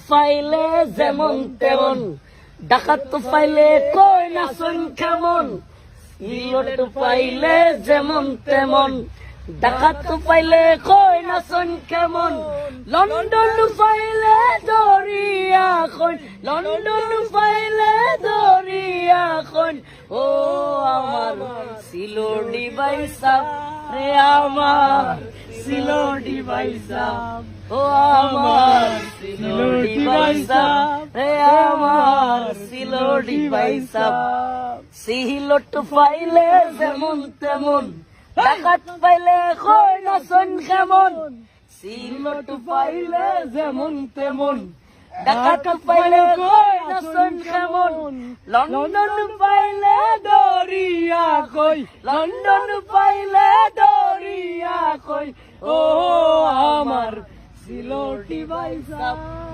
ফাইলে যেমন তেমন, ডাকাত ফাইলে কই না শোন কেমন। সিলট পাইলে যেমন তেমন, ডাকাত পাইলে কই না শোন কেমন। লন্ডন পাইলে দরিয়া কই, লন্ডন পাইলে দরিয়া কই। ও আমার সিলোডি বাইসা রে, আমার সিলোডি বাইসা। ও আমার সিলোডি বাইসা রে, আমার সিলোডি বাইসা। সিলট পাইলে যেমন তেমন, ডাকাত পাইলে কই না শোন কেমন। সিলট পাইলে যেমন তেমন, ডাকাত পাইলে কই না শোন কেমন। লন্ডন পাইলে দরিয়া কই, লন্ডন পাইলে দরিয়া কই। ও আমার সিলোটি বাইসা।